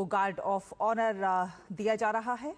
को guard of honour दिया जा रहा है।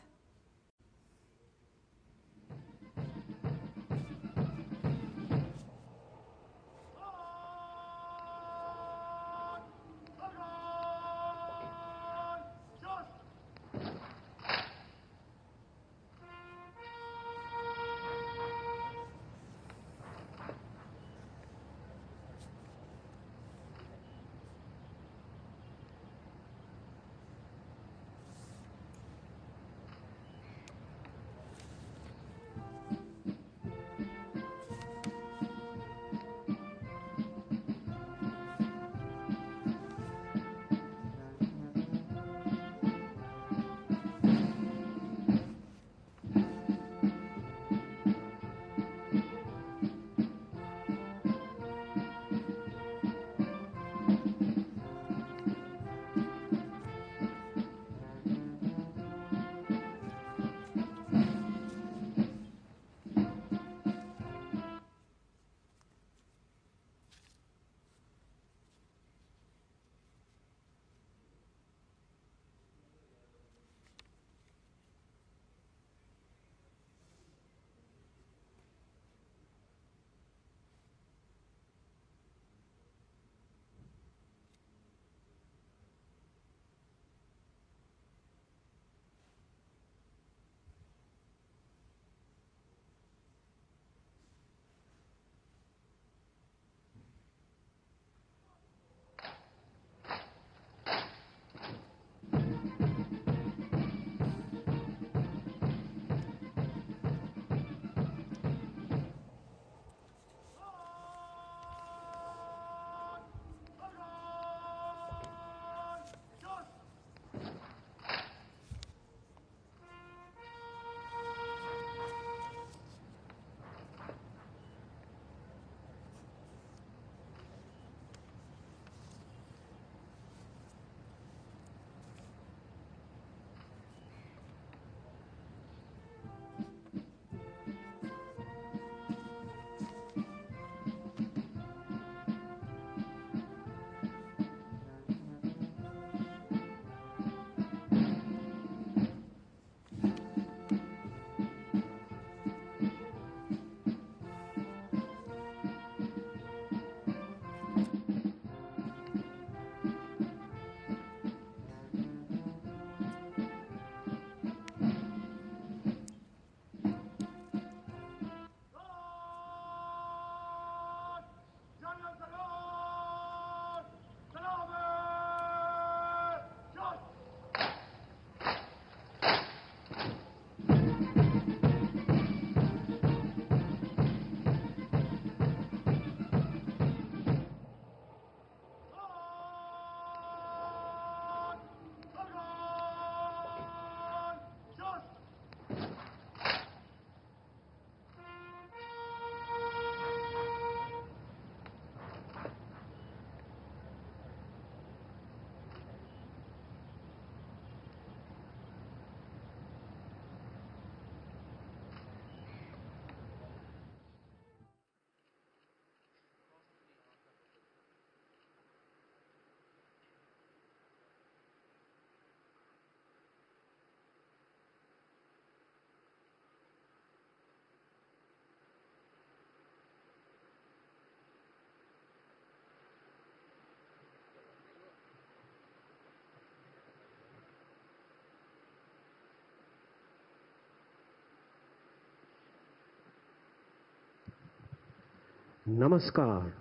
नमस्कार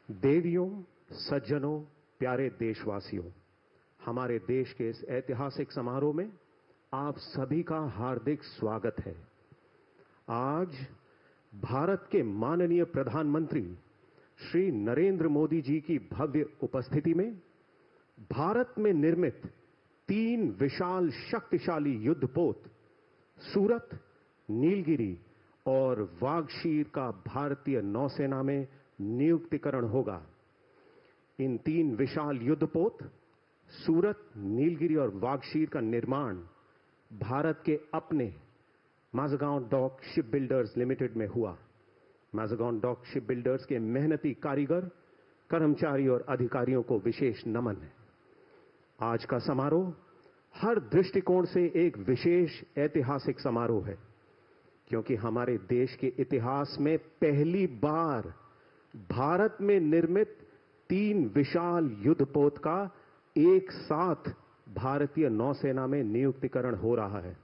देवियों, सज्जनों, प्यारे देशवासियों। हमारे देश के इस ऐतिहासिक समारोह में आप सभी का हार्दिक स्वागत है। आज भारत के माननीय प्रधानमंत्री श्री नरेंद्र मोदी जी की भव्य उपस्थिति में भारत में निर्मित 3 विशाल शक्तिशाली युद्धपोत सूरत, नीलगिरी और वागशीर का भारतीय नौसेना में नियुक्तिकरण होगा। इन 3 विशाल युद्धपोत सूरत, नीलगिरी और वागशीर का निर्माण भारत के अपने Mazagon dock ship builders limited में हुआ। माझगांव डॉक शिप बिल्डर्स के मेहनती कारीगर, कर्मचारी और अधिकारियों को विशेष नमन है। आज का समारोह हर दृष्टिकोण से एक विशेष ऐतिहासिक समारोह है, क्योंकि हमारे देश के इतिहास में पहली बार भारत में निर्मित 3 विशाल युद्धपोत का एक साथ भारतीय नौसेना में नियुक्तिकरण हो रहा है।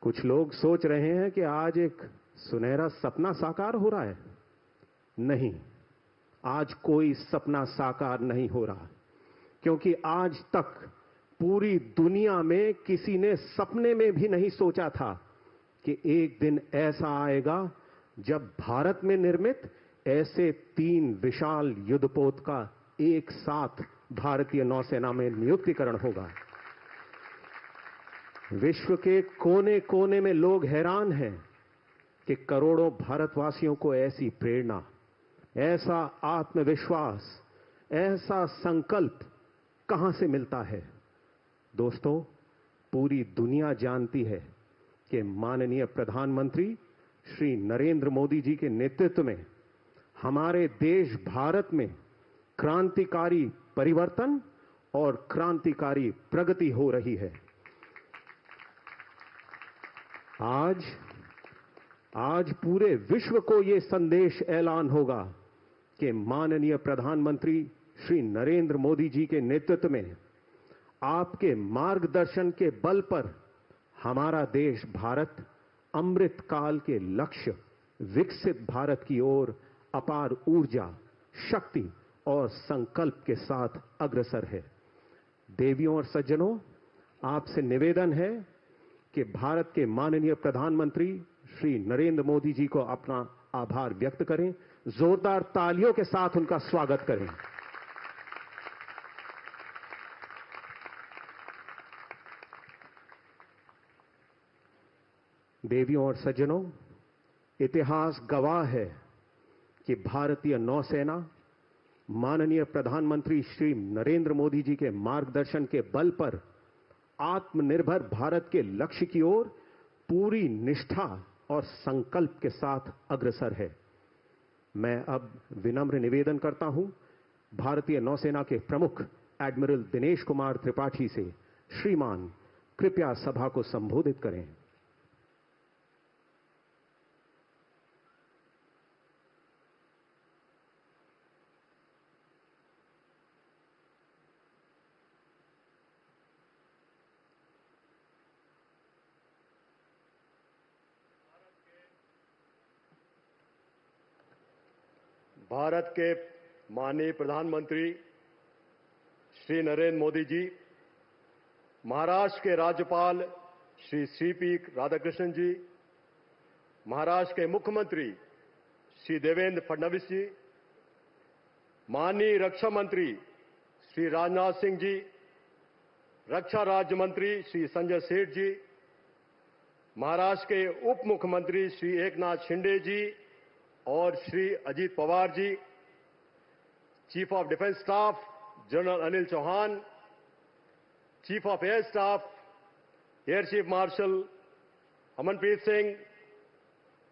कुछ लोग सोच रहे हैं कि आज एक सुनहरा सपना साकार हो रहा है। नहीं, आज कोई सपना साकार नहीं हो रहा, क्योंकि आज तक पूरी दुनिया में किसी ने सपने में भी नहीं सोचा था कि एक दिन ऐसा आएगा जब भारत में निर्मित ऐसे 3 विशाल युद्धपोत का एक साथ भारतीय नौसेना में नियुक्तिकरण होगा। विश्व के कोने कोने में लोग हैरान हैं कि करोड़ों भारतवासियों को ऐसी प्रेरणा, ऐसा आत्मविश्वास, ऐसा संकल्प कहां से मिलता है। दोस्तों, पूरी दुनिया जानती है कि माननीय प्रधानमंत्री श्री नरेंद्र मोदी जी के नेतृत्व में हमारे देश भारत में क्रांतिकारी परिवर्तन और क्रांतिकारी प्रगति हो रही है। आज पूरे विश्व को यह संदेश ऐलान होगा कि माननीय प्रधानमंत्री श्री नरेंद्र मोदी जी के नेतृत्व में आपके मार्गदर्शन के बल पर हमारा देश भारत अमृत काल के लक्ष्य विकसित भारत की ओर अपार ऊर्जा, शक्ति और संकल्प के साथ अग्रसर है। देवियों और सज्जनों, आपसे निवेदन है कि भारत के माननीय प्रधानमंत्री श्री नरेंद्र मोदी जी को अपना आभार व्यक्त करें। जोरदार तालियों के साथ उनका स्वागत करें। देवियों और सज्जनों, इतिहास गवाह है कि भारतीय नौसेना माननीय प्रधानमंत्री श्री नरेंद्र मोदी जी के मार्गदर्शन के बल पर आत्मनिर्भर भारत के लक्ष्य की ओर पूरी निष्ठा और संकल्प के साथ अग्रसर है। मैं अब विनम्र निवेदन करता हूं भारतीय नौसेना के प्रमुख एडमिरल दिनेश कुमार त्रिपाठी से, श्रीमान कृपया सभा को संबोधित करें। भारत के माननीय प्रधानमंत्री श्री नरेंद्र मोदी जी, महाराष्ट्र के राज्यपाल श्री सीपी राधाकृष्णन जी, महाराष्ट्र के मुख्यमंत्री श्री देवेंद्र फडणवीस जी, माननीय रक्षा मंत्री श्री राजनाथ सिंह जी, रक्षा राज्य मंत्री श्री संजय सेठ जी, महाराष्ट्र के उप मुख्यमंत्री श्री एकनाथ शिंदे जी और Shri Ajit Pawar ji, chief of defence staff general Anil Chauhan, chief of air staff air chief marshal Amanpreet Singh,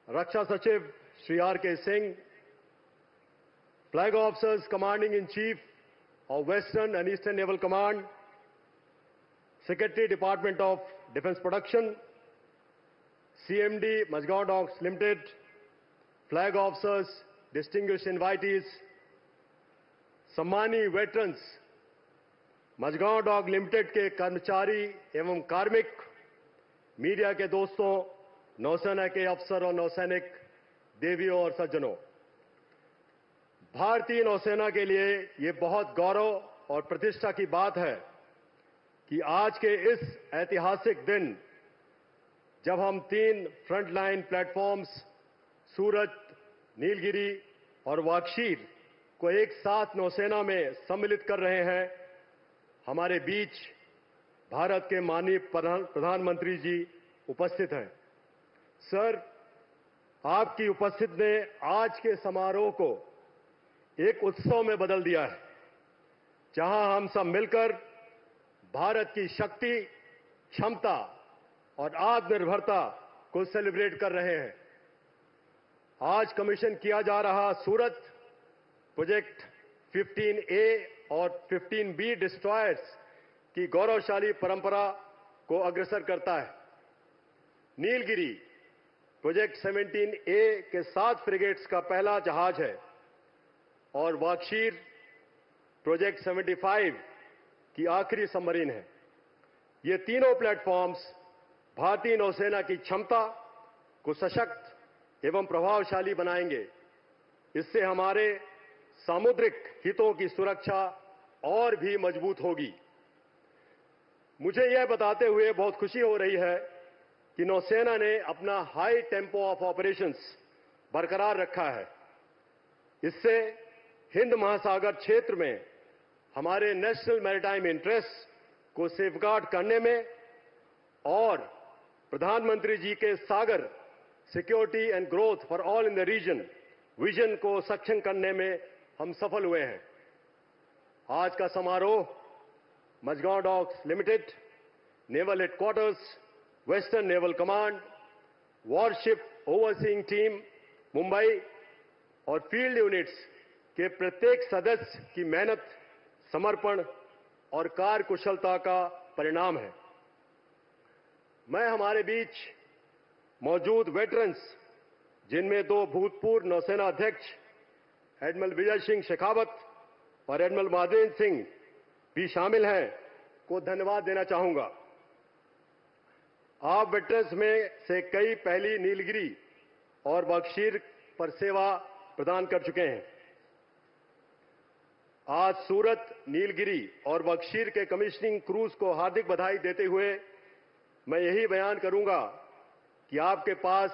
रक्षा सचिव Shri R K. Singh, flag officers commanding in chief of western and eastern naval command, secretary department of defence production, CMD Majgaon Docks Limited, flag officers, distinguished invitees, सम्मानीय veterans, Mazagon dock limited के कर्मचारी एवं कार्मिक, media के दोस्तों, नौसेना के अफसर और नौसैनिक, देवियों और सज्जनों, भारतीय नौसेना के लिए ये बहुत गौरव और प्रतिष्ठा की बात है कि आज के इस ऐतिहासिक दिन जब हम 3 फ्रंटलाइन प्लेटफॉर्म्स सूरत, नीलगिरी और वाक्षीर को एक साथ नौसेना में सम्मिलित कर रहे हैं, हमारे बीच भारत के माननीय प्रधानमंत्री जी उपस्थित हैं। सर, आपकी उपस्थिति ने आज के समारोह को एक उत्सव में बदल दिया है, जहां हम सब मिलकर भारत की शक्ति, क्षमता और आत्मनिर्भरता को सेलिब्रेट कर रहे हैं। आज कमीशन किया जा रहा सूरत प्रोजेक्ट 15A और 15B डिस्ट्रॉयर्स की गौरवशाली परंपरा को अग्रसर करता है। नीलगिरी प्रोजेक्ट 17A के 7 फ्रिगेट्स का पहला जहाज है और वाक्षीर प्रोजेक्ट 75 की आखिरी सबमरीन है। ये तीनों प्लेटफॉर्म्स भारतीय नौसेना की क्षमता को सशक्त एवं प्रभावशाली बनाएंगे। इससे हमारे सामुद्रिक हितों की सुरक्षा और भी मजबूत होगी। मुझे यह बताते हुए बहुत खुशी हो रही है कि नौसेना ने अपना हाई टेम्पो ऑफ ऑपरेशंस बरकरार रखा है। इससे हिंद महासागर क्षेत्र में हमारे नेशनल मैरीटाइम इंटरेस्ट को सेफगार्ड करने में और प्रधानमंत्री जी के SAGAR security and growth for all in the region vision को सक्षम करने में हम सफल हुए हैं। आज का समारोह Mazagon docks limited, naval headquarters, western naval command, warship overseeing team Mumbai और फील्ड यूनिट्स के प्रत्येक सदस्य की मेहनत, समर्पण और कार्यकुशलता का परिणाम है। मैं हमारे बीच मौजूद वेटरन्स, जिनमें 2 भूतपूर्व नौसेना अध्यक्ष एडमिरल विजय सिंह शेखावत और एडमिरल महादेव सिंह भी शामिल हैं, को धन्यवाद देना चाहूंगा। आप वेटरन्स में से कई पहली नीलगिरी और बख्शीर पर सेवा प्रदान कर चुके हैं। आज सूरत, नीलगिरी और बख्शीर के कमीशनिंग क्रूज को हार्दिक बधाई देते हुए मैं यही बयान करूंगा कि आपके पास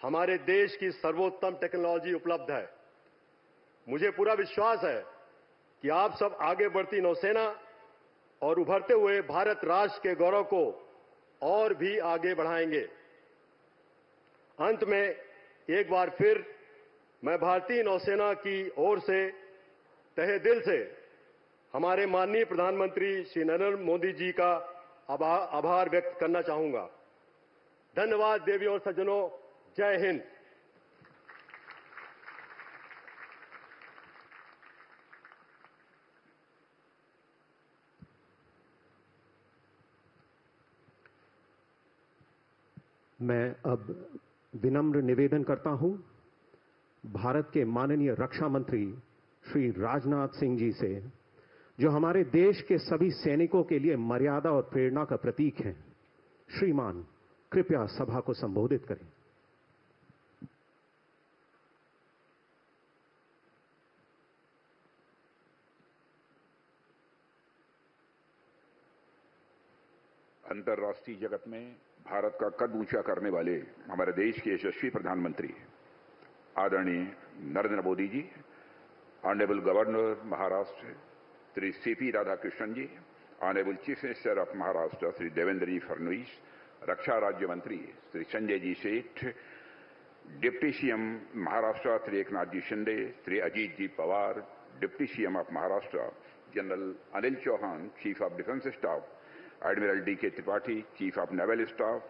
हमारे देश की सर्वोत्तम टेक्नोलॉजी उपलब्ध है। मुझे पूरा विश्वास है कि आप सब आगे बढ़ती नौसेना और उभरते हुए भारत राष्ट्र के गौरव को और भी आगे बढ़ाएंगे। अंत में एक बार फिर मैं भारतीय नौसेना की ओर से तहे दिल से हमारे माननीय प्रधानमंत्री श्री नरेंद्र मोदी जी का आभार व्यक्त करना चाहूंगा। धन्यवाद देवियों और सज्जनों। जय हिंद। मैं अब विनम्र निवेदन करता हूं भारत के माननीय रक्षा मंत्री श्री राजनाथ सिंह जी से, जो हमारे देश के सभी सैनिकों के लिए मर्यादा और प्रेरणा का प्रतीक हैं। श्रीमान, कृपया सभा को संबोधित करें। अंतर्राष्ट्रीय जगत में भारत का कद ऊंचा करने वाले हमारे देश के यशस्वी प्रधानमंत्री आदरणीय Narendra Modi ji, honourable governor Maharashtra Shri C P Radhakrishnan ji, honourable chief minister of Maharashtra Shri Devendra ji Fadnavis, रक्षा राज्य मंत्री Shri Sanjay ji Seth, deputy CM Maharashtra Shri Eknath ji Shinde, Shri Ajit ji Pawar, deputy CM of Maharashtra general Anil Chauhan, chief of defence staff admiral D K. Tripathi, chief of naval staff,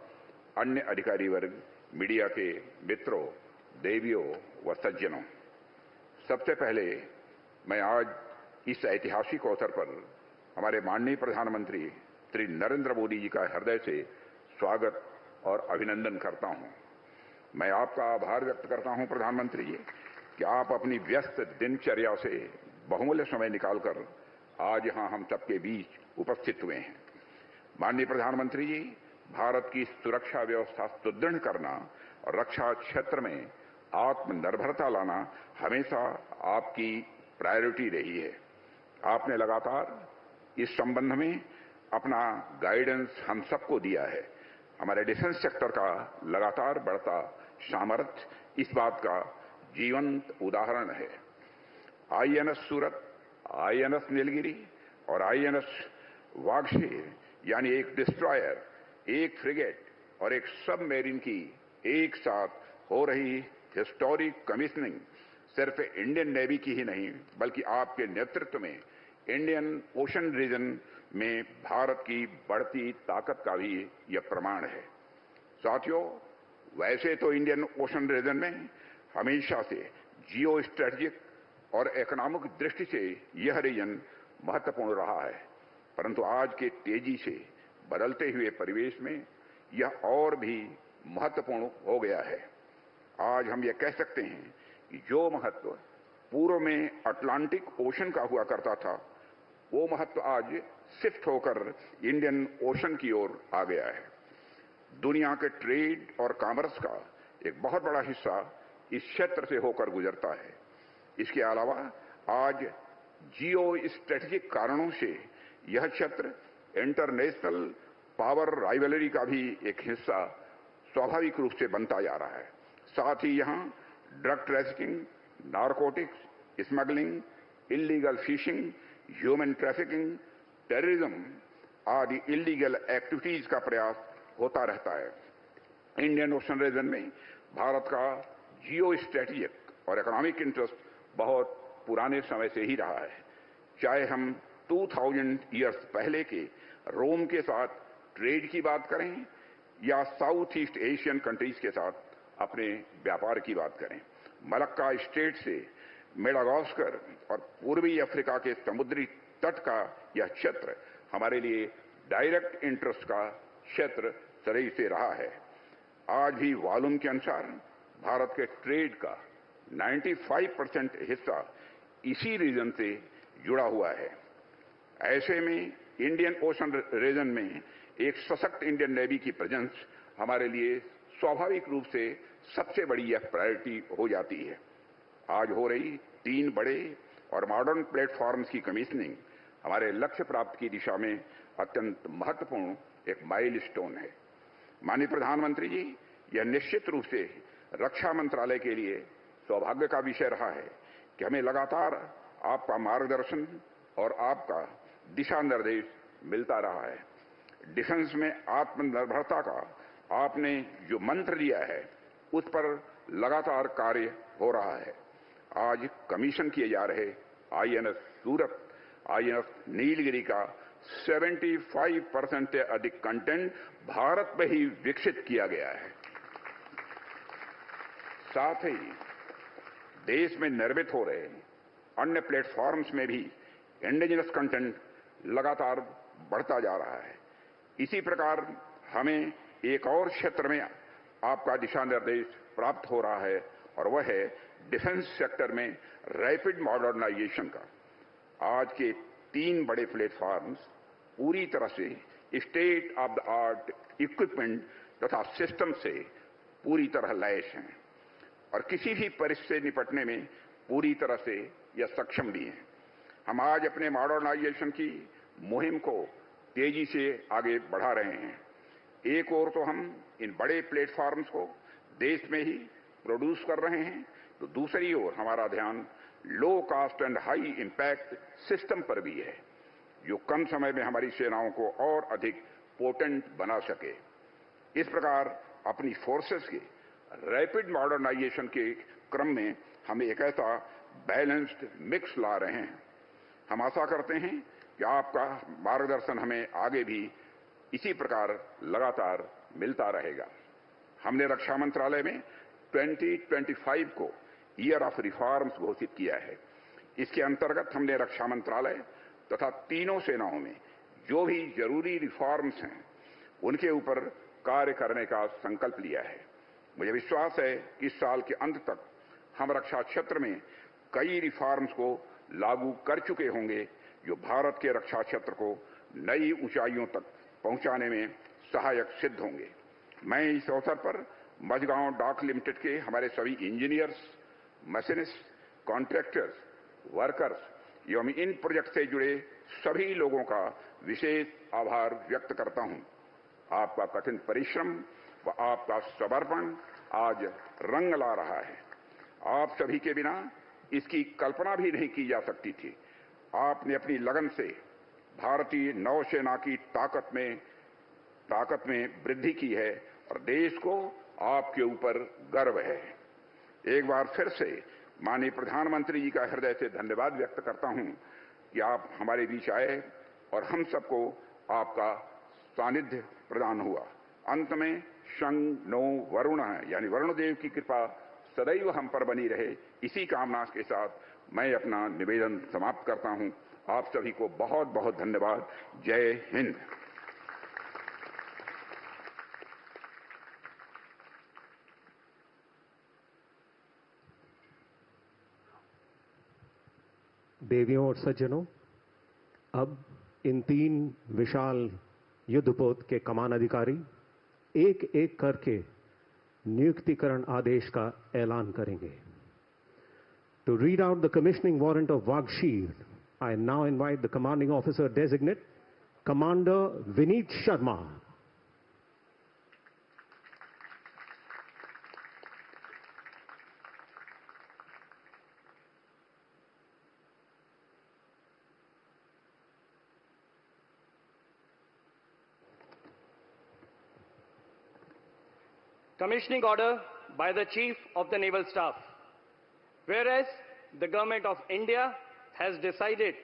अन्य अधिकारी वर्ग, मीडिया के मित्रों, देवियों व सज्जनों, सबसे पहले मैं आज इस ऐतिहासिक अवसर पर हमारे माननीय प्रधानमंत्री श्री नरेंद्र मोदी जी का हृदय से स्वागत और अभिनंदन करता हूं। मैं आपका आभार व्यक्त करता हूं प्रधानमंत्री जी कि आप अपनी व्यस्त दिनचर्या से बहुमूल्य समय निकालकर आज यहां हम सबके बीच उपस्थित हुए हैं। माननीय प्रधानमंत्री जी, भारत की सुरक्षा व्यवस्था सुदृढ़ करना और रक्षा क्षेत्र में आत्मनिर्भरता लाना हमेशा आपकी प्रायोरिटी रही है। आपने लगातार इस संबंध में अपना गाइडेंस हम सबको दिया है। हमारे डिफेंस सेक्टर का लगातार बढ़ता सामर्थ्य इस बात का जीवंत उदाहरण है। आईएनएस सूरत, आईएनएस नीलगिरी और आईएनएस वाक्षीर यानी एक डिस्ट्रॉयर, एक फ्रिगेट और एक सबमरीन की एक साथ हो रही हिस्टोरिक कमीशनिंग सिर्फ इंडियन नेवी की ही नहीं बल्कि आपके नेतृत्व में इंडियन ओशन रीजन में भारत की बढ़ती ताकत का भी यह प्रमाण है। साथियों, वैसे तो इंडियन ओशन रीजन में हमेशा से जियो स्ट्रेटेजिक और इकोनॉमिक दृष्टि से यह रीजन महत्वपूर्ण रहा है, परंतु आज के तेजी से बदलते हुए परिवेश में यह और भी महत्वपूर्ण हो गया है। आज हम यह कह सकते हैं कि जो महत्व पूर्व में अटलांटिक ओशन का हुआ करता था, वो महत्व आज शिफ्ट होकर इंडियन ओशन की ओर आ गया है। दुनिया के ट्रेड और कॉमर्स का एक बहुत बड़ा हिस्सा इस क्षेत्र से होकर गुजरता है। इसके अलावा आज जियो स्ट्रेटेजिक कारणों से यह क्षेत्र इंटरनेशनल पावर राइवलरी का भी एक हिस्सा स्वाभाविक रूप से बनता जा रहा है। साथ ही यहाँ drug trafficking, narcotics, smuggling, illegal fishing, human trafficking, terrorism आदि इलीगल एक्टिविटीज का प्रयास होता रहता है। इंडियन ओशन रीजन में भारत का जियो स्ट्रेटेजिक और इकोनॉमिक इंटरेस्ट बहुत पुराने समय से ही रहा है। चाहे हम 2000 ईयर्स पहले के रोम के साथ ट्रेड की बात करें या साउथ ईस्ट एशियन कंट्रीज के साथ अपने व्यापार की बात करें, मलक्का स्टेट से मेडागास्कर और पूर्वी अफ्रीका के समुद्री तट का यह क्षेत्र हमारे लिए डायरेक्ट इंटरेस्ट का क्षेत्र सदी से रहा है। आज भी वॉल्यूम के अनुसार भारत के ट्रेड का 95% हिस्सा इसी रीजन से जुड़ा हुआ है। ऐसे में इंडियन ओशन रीजन में एक सशक्त इंडियन नेवी की प्रेजेंस हमारे लिए स्वाभाविक रूप से सबसे बड़ी यह प्रायोरिटी हो जाती है। आज हो रही 3 बड़े और मॉडर्न प्लेटफॉर्म्स की कमीशनिंग हमारे लक्ष्य प्राप्ति की दिशा में अत्यंत महत्वपूर्ण एक माइलस्टोन है। माननीय प्रधानमंत्री जी, यह निश्चित रूप से रक्षा मंत्रालय के लिए सौभाग्य का विषय रहा है कि हमें लगातार आपका मार्गदर्शन और आपका दिशा निर्देश मिलता रहा है। डिफेंस में आत्मनिर्भरता का आपने जो मंत्र दिया है, उस पर लगातार कार्य हो रहा है। आज कमीशन किए जा रहे आईएनएस सूरत, आईएनएस नीलगिरी का 75% से अधिक कंटेंट भारत में ही विकसित किया गया है। साथ ही देश में निर्मित हो रहे अन्य प्लेटफॉर्म्स में भी इंडिजिनस कंटेंट लगातार बढ़ता जा रहा है। इसी प्रकार हमें एक और क्षेत्र में आपका दिशा निर्देश प्राप्त हो रहा है और वह है डिफेंस सेक्टर में रैपिड मॉडर्नाइजेशन का। आज के 3 बड़े प्लेटफॉर्म्स पूरी तरह से state of the art equipment तथा सिस्टम से पूरी तरह लैस हैं और किसी भी परिस्थिति से निपटने में पूरी तरह से यह सक्षम भी हैं। हम आज अपने मॉडर्नाइजेशन की मुहिम को तेजी से आगे बढ़ा रहे हैं। एक ओर तो हम इन बड़े प्लेटफॉर्म्स को देश में ही प्रोड्यूस कर रहे हैं, तो दूसरी ओर हमारा ध्यान low cost and high impact system पर भी है, जो कम समय में हमारी सेनाओं को और अधिक पोटेंट बना सके। इस प्रकार अपनी फोर्सेस के रैपिड मॉडर्नाइजेशन के क्रम में हम एक ऐसा बैलेंस्ड मिक्स ला रहे हैं। हम आशा करते हैं कि आपका मार्गदर्शन हमें आगे भी इसी प्रकार लगातार मिलता रहेगा। हमने रक्षा मंत्रालय में 2025 को ईयर ऑफ रिफॉर्म्स घोषित किया है। इसके अंतर्गत हमने रक्षा मंत्रालय तथा तीनों सेनाओं में जो भी जरूरी रिफॉर्म्स हैं, उनके ऊपर कार्य करने का संकल्प लिया है। मुझे विश्वास है कि इस साल के अंत तक हम रक्षा क्षेत्र में कई रिफॉर्म्स को लागू कर चुके होंगे, जो भारत के रक्षा क्षेत्र को नई ऊंचाइयों तक पहुंचाने में सहायक सिद्ध होंगे। मैं इस अवसर पर मझगांव डॉक लिमिटेड के हमारे सभी इंजीनियर्स, मशीनिस्ट, कॉन्ट्रैक्टर्स, वर्कर्स एवं इन प्रोजेक्ट से जुड़े सभी लोगों का विशेष आभार व्यक्त करता हूं। आपका कठिन परिश्रम व आपका समर्पण आज रंग ला रहा है। आप सभी के बिना इसकी कल्पना भी नहीं की जा सकती थी। आपने अपनी लगन से भारतीय नौसेना की ताकत में वृद्धि की है और देश को आपके ऊपर गर्व है। एक बार फिर से माननीय प्रधानमंत्री जी का हृदय से धन्यवाद व्यक्त करता हूं कि आप हमारे बीच आए और हम सबको आपका सानिध्य प्रदान हुआ। अंत में शं नो वरुण यानी वरुण देव की कृपा सदैव हम पर बनी रहे, इसी कामना के साथ मैं अपना निवेदन समाप्त करता हूं। आप सभी को बहुत बहुत धन्यवाद। जय हिंद। देवियों और सज्जनों, अब इन 3 विशाल युद्धपोत के कमान अधिकारी एक एक करके नियुक्तिकरण आदेश का ऐलान करेंगे। To read out the commissioning warrant of Wagshir, I now invite the commanding officer designate, Commander Vineet Sharma. Commissioning order by the Chief of the Naval Staff. Whereas the Government of India has decided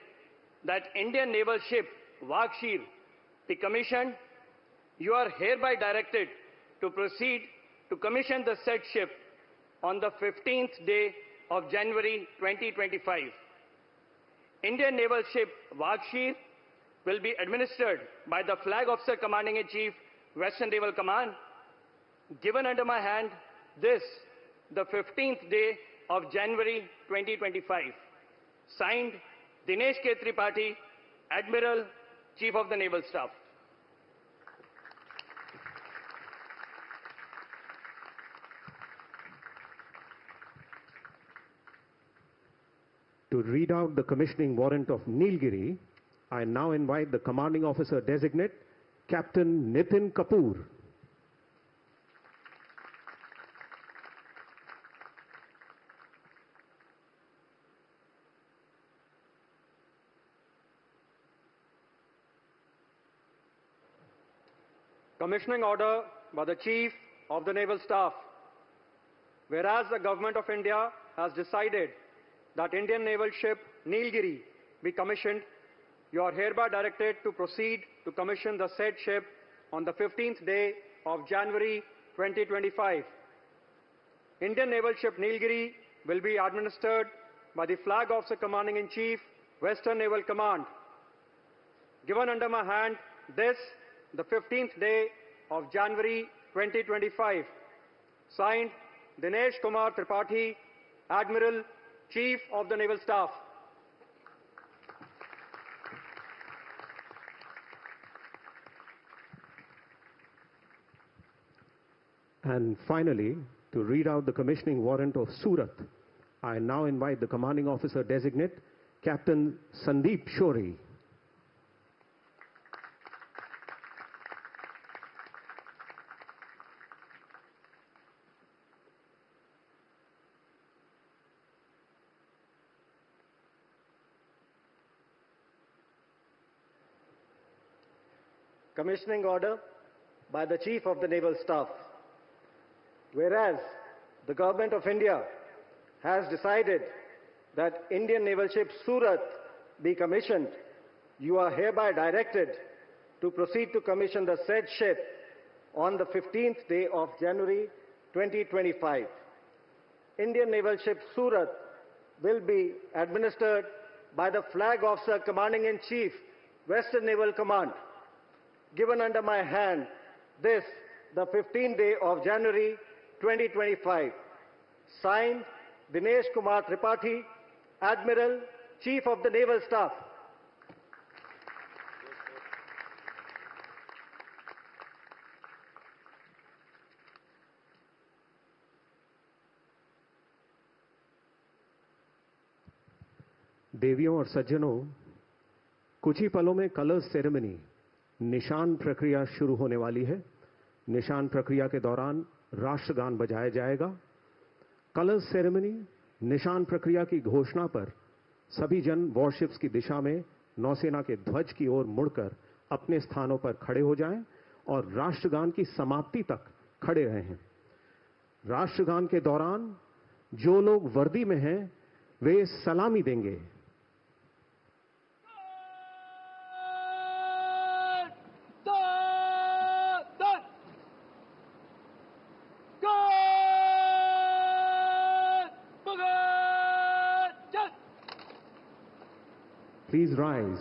that Indian naval ship Wagshir be commissioned, you are hereby directed to proceed to commission the said ship on the 15th day of January 2025. Indian naval ship Wagshir will be administered by the Flag Officer Commanding-in-Chief, Western Naval Command, given under my hand this, the 15th day of January 2025. Signed, Dinesh K. Tripathi, Admiral, Chief of the Naval Staff. To read out the commissioning warrant of Nilgiri, I now invite the commanding officer designate, Captain Nitin Kapoor. Commissioning order by the Chief of the Naval Staff. Whereas the Government of India has decided that Indian naval ship Nilgiri be commissioned, you are hereby directed to proceed to commission the said ship on the 15th day of January 2025. Indian naval ship Nilgiri will be administered by the Flag Officer Commanding-in-Chief, Western Naval Command. Given under my hand this, the 15th day of January 2025. Signed, Dinesh Kumar Tripathi, Admiral, Chief of the Naval Staff. And finally, to read out the commissioning warrant of Surat, I now invite the commanding officer designate, Captain Sandeep Shori. Commissioning order by the Chief of the Naval Staff. Whereas the Government of India has decided that Indian naval ship Surat be commissioned, you are hereby directed to proceed to commission the said ship on the 15th day of January 2025. Indian naval ship Surat will be administered by the Flag Officer Commanding-in-Chief, Western Naval Command. Given under my hand this, the 15th day of January 2025. Signed, Dinesh Kumar Tripathi, Admiral, Chief of the Naval Staff. देवियों और सज्जनों, कुछ ही पलों में colours ceremony निशान प्रक्रिया शुरू होने वाली है। निशान प्रक्रिया के दौरान राष्ट्रगान बजाया जाएगा। कलर्स सेरेमनी निशान प्रक्रिया की घोषणा पर सभी जन वॉरशिप्स की दिशा में नौसेना के ध्वज की ओर मुड़कर अपने स्थानों पर खड़े हो जाएं और राष्ट्रगान की समाप्ति तक खड़े रहें। राष्ट्रगान के दौरान जो लोग वर्दी में हैं वे सलामी देंगे। Please rise.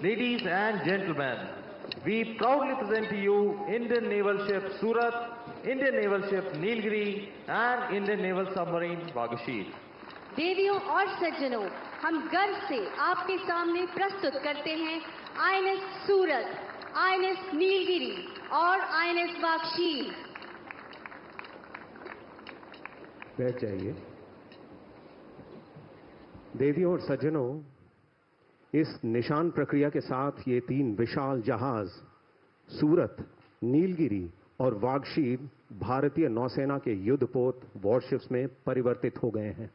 Ladies and gentlemen, we proudly present to you Indian Naval Ship Surat, Indian Naval Ship Nilgiri and Indian Naval Submarine Vaghashir. देवियों और सज्जनों, हम गर्व से आपके सामने प्रस्तुत करते हैं आईएनएस सूरत, आईएनएस नीलगिरी और आईएनएस वाघशीर। बैठ जाइए। देवियों और सज्जनों, इस निशान प्रक्रिया के साथ ये 3 विशाल जहाज सूरत, नीलगिरी और वाघशीर भारतीय नौसेना के युद्धपोत वॉरशिप्स में परिवर्तित हो गए हैं।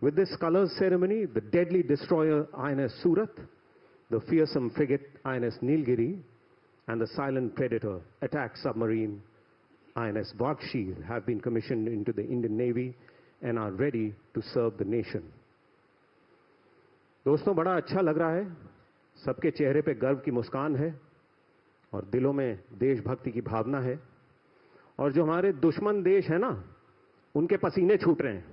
With this colors ceremony, the deadly destroyer INS Surat, the fearsome frigate INS Nilgiri, and the silent predator attack submarine INS Vaghashir have been commissioned into the Indian Navy and are ready to serve the nation. दोस्तों, बड़ा अच्छा लग रहा है। सबके चेहरे पे गर्व की मुस्कान है और दिलों में देशभक्ति की भावना है। और जो हमारे दुश्मन देश है ना, उनके पसीने छूट रहे हैं।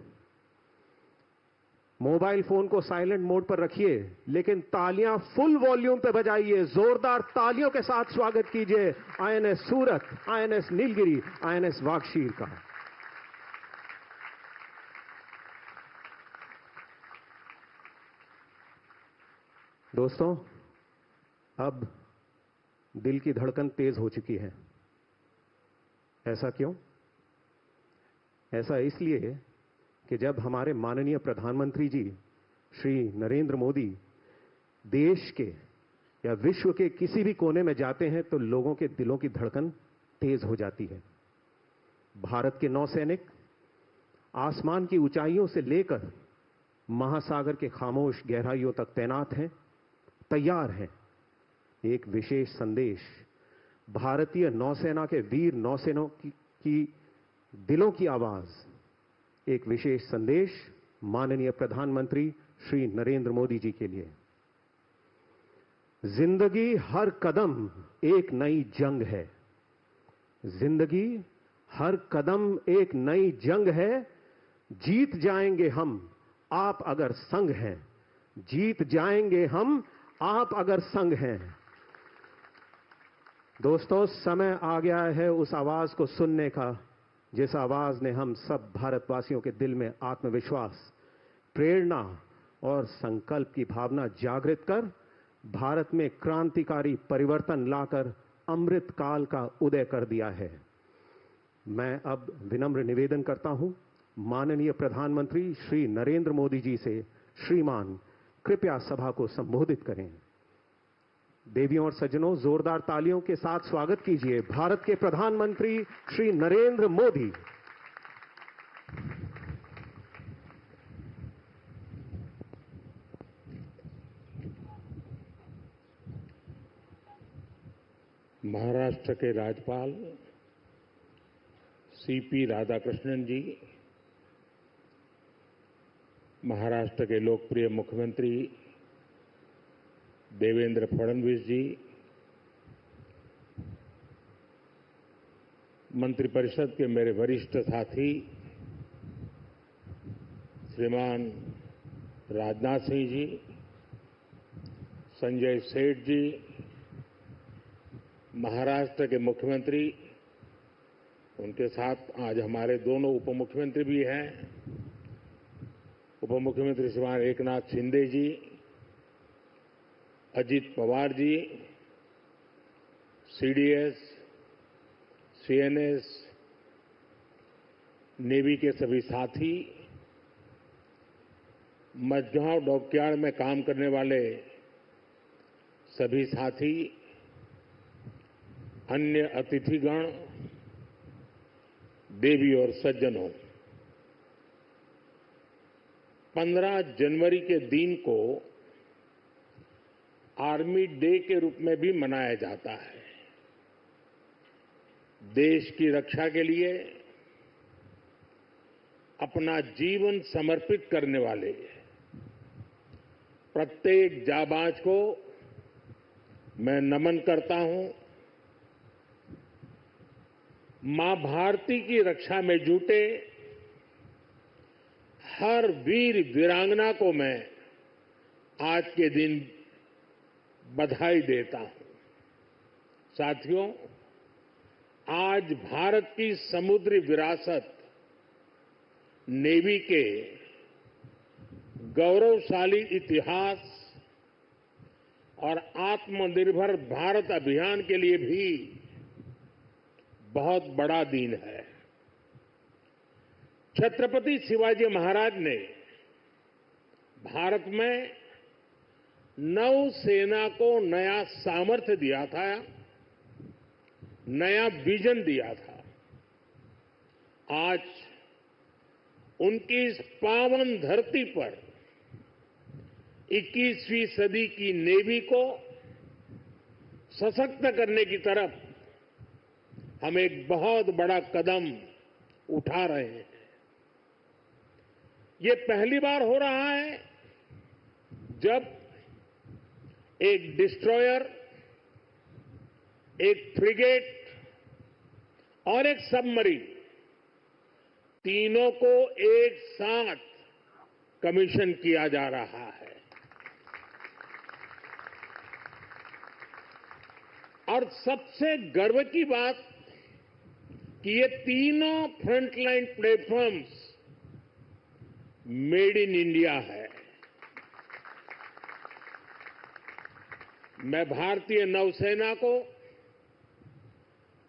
मोबाइल फोन को साइलेंट मोड पर रखिए, लेकिन तालियां फुल वॉल्यूम पे बजाइए। जोरदार तालियों के साथ स्वागत कीजिए आईएनएस सूरत, आईएनएस नीलगिरी, आईएनएस वाघशीर का। दोस्तों, अब दिल की धड़कन तेज हो चुकी है। ऐसा क्यों? ऐसा इसलिए कि जब हमारे माननीय प्रधानमंत्री जी श्री नरेंद्र मोदी देश के या विश्व के किसी भी कोने में जाते हैं तो लोगों के दिलों की धड़कन तेज हो जाती है। भारत के नौसैनिक आसमान की ऊंचाइयों से लेकर महासागर के खामोश गहराइयों तक तैनात हैं, तैयार हैं। एक विशेष संदेश भारतीय नौसेना के वीर नौसेनों की दिलों की आवाज, एक विशेष संदेश माननीय प्रधानमंत्री श्री नरेंद्र मोदी जी के लिए। जिंदगी हर कदम एक नई जंग है। जिंदगी हर कदम एक नई जंग है। जीत जाएंगे हम, आप अगर संग हैं। जीत जाएंगे हम, आप अगर संग हैं। दोस्तों, समय आ गया है उस आवाज को सुनने का, जिस आवाज ने हम सब भारतवासियों के दिल में आत्मविश्वास, प्रेरणा और संकल्प की भावना जागृत कर भारत में क्रांतिकारी परिवर्तन लाकर अमृत काल का उदय कर दिया है। मैं अब विनम्र निवेदन करता हूं माननीय प्रधानमंत्री श्री नरेंद्र मोदी जी से, श्रीमान कृपया सभा को संबोधित करें। देवियों और सज्जनों, जोरदार तालियों के साथ स्वागत कीजिए भारत के प्रधानमंत्री श्री नरेंद्र मोदी। महाराष्ट्र के राज्यपाल सीपी राधाकृष्णन जी, महाराष्ट्र के लोकप्रिय मुख्यमंत्री देवेंद्र फडणवीस जी, मंत्रिपरिषद के मेरे वरिष्ठ साथी श्रीमान राजनाथ सिंह जी, संजय सेठ जी, महाराष्ट्र के मुख्यमंत्री, उनके साथ आज हमारे दोनों उप मुख्यमंत्री भी हैं, उप मुख्यमंत्री श्रीमान एकनाथ शिंदे जी, Ajit Pawar ji, CDS, CNS, navy के सभी साथी, मझगांव डॉकयार्ड में काम करने वाले सभी साथी, अन्य अतिथिगण, देवी और सज्जनों, 15 जनवरी के दिन को आर्मी डे के रूप में भी मनाया जाता है। देश की रक्षा के लिए अपना जीवन समर्पित करने वाले प्रत्येक जाबाज को मैं नमन करता हूं। मां भारती की रक्षा में जुटे हर वीर वीरांगना को मैं आज के दिन बधाई देता हूं। साथियों, आज भारत की समुद्री विरासत नेवी के गौरवशाली इतिहास और आत्मनिर्भर भारत अभियान के लिए भी बहुत बड़ा दिन है। छत्रपति शिवाजी महाराज ने भारत में नौसेना को नया सामर्थ्य दिया था, नया विजन दिया था। आज उनकी इस पावन धरती पर 21वीं सदी की नेवी को सशक्त करने की तरफ हम एक बहुत बड़ा कदम उठा रहे हैं। ये पहली बार हो रहा है जब एक डिस्ट्रॉयर, एक फ्रिगेट और एक सबमरीन, तीनों को एक साथ कमीशन किया जा रहा है। और सबसे गर्व की बात कि ये तीनों frontline platforms made in India है। मैं भारतीय नौसेना को,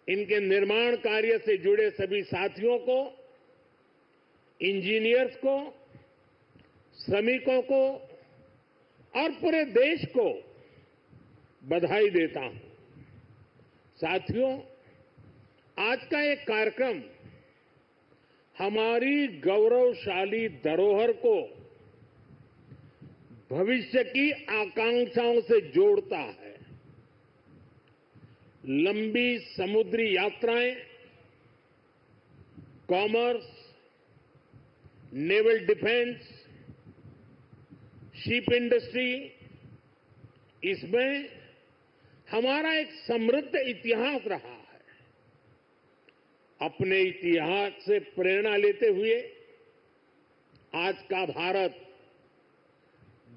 इनके निर्माण कार्य से जुड़े सभी साथियों को, इंजीनियर्स को, श्रमिकों को और पूरे देश को बधाई देता हूं। साथियों, आज का एक कार्यक्रम हमारी गौरवशाली धरोहर को भविष्य की आकांक्षाओं से जोड़ता है। लंबी समुद्री यात्राएं, commerce, naval defence, ship industry, इसमें हमारा एक समृद्ध इतिहास रहा है। अपने इतिहास से प्रेरणा लेते हुए आज का भारत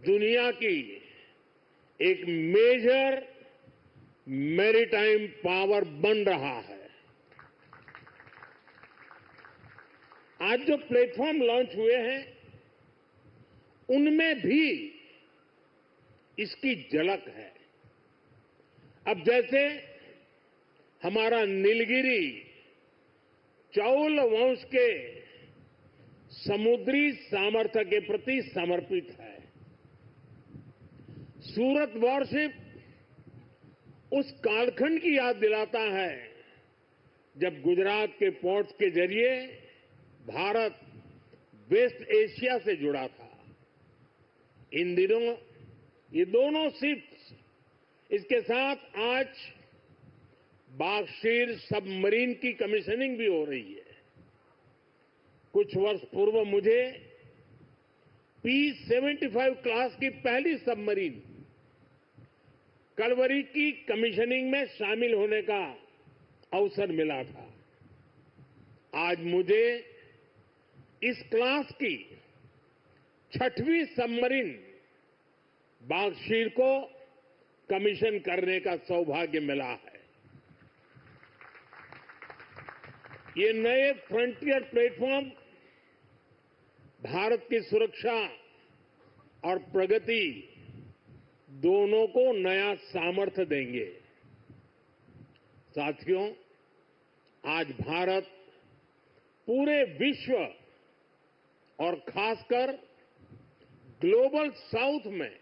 दुनिया की एक मेजर मैरीटाइम पावर बन रहा है। आज जो प्लेटफॉर्म लॉन्च हुए हैं, उनमें भी इसकी झलक है। अब जैसे हमारा नीलगिरी चौल वंश के समुद्री सामर्थ्य के प्रति समर्पित है। सूरत वॉरशिप उस कालखंड की याद दिलाता है जब गुजरात के पोर्ट्स के जरिए भारत वेस्ट एशिया से जुड़ा था। इन दिनों ये दोनों शिप्स, इसके साथ आज बागशीर सबमरीन की कमीशनिंग भी हो रही है। कुछ वर्ष पूर्व मुझे P-75 क्लास की पहली सबमरीन कलवरी की कमीशनिंग में शामिल होने का अवसर मिला था। आज मुझे इस क्लास की 6वीं सबमरीन बागशीर को कमीशन करने का सौभाग्य मिला है। ये नए फ्रंटियर प्लेटफॉर्म भारत की सुरक्षा और प्रगति दोनों को नया सामर्थ्य देंगे। साथियों, आज भारत पूरे विश्व और खासकर ग्लोबल साउथ में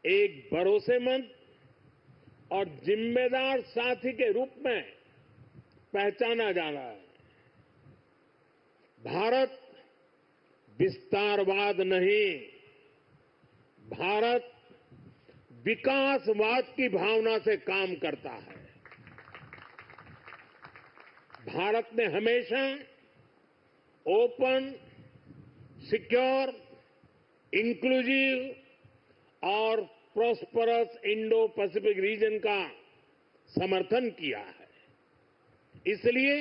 एक भरोसेमंद और जिम्मेदार साथी के रूप में पहचाना जा रहा है। भारत विस्तारवाद नहीं, भारत विकासवाद की भावना से काम करता है। भारत ने हमेशा ओपन, सिक्योर, इंक्लूसिव और प्रॉस्परस इंडो पैसिफिक रीजन का समर्थन किया है। इसलिए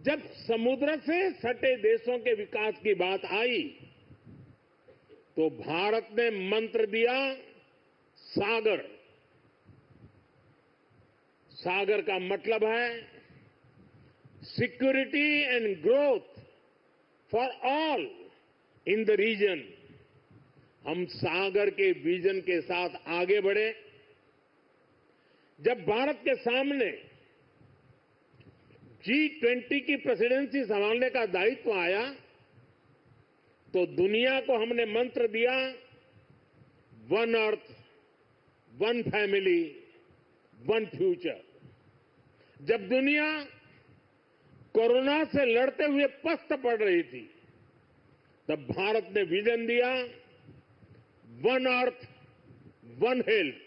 जब समुद्र से सटे देशों के विकास की बात आई तो भारत ने मंत्र दिया सागर। सागर का मतलब है security and growth for all in the region. हम सागर के विजन के साथ आगे बढ़े। जब भारत के सामने G20 की प्रेसिडेंसी संभालने का दायित्व आया तो दुनिया को हमने मंत्र दिया one earth, one family, one future. जब दुनिया कोरोना से लड़ते हुए पस्त पड़ रही थी तब भारत ने विजन दिया वन अर्थ, वन हेल्थ।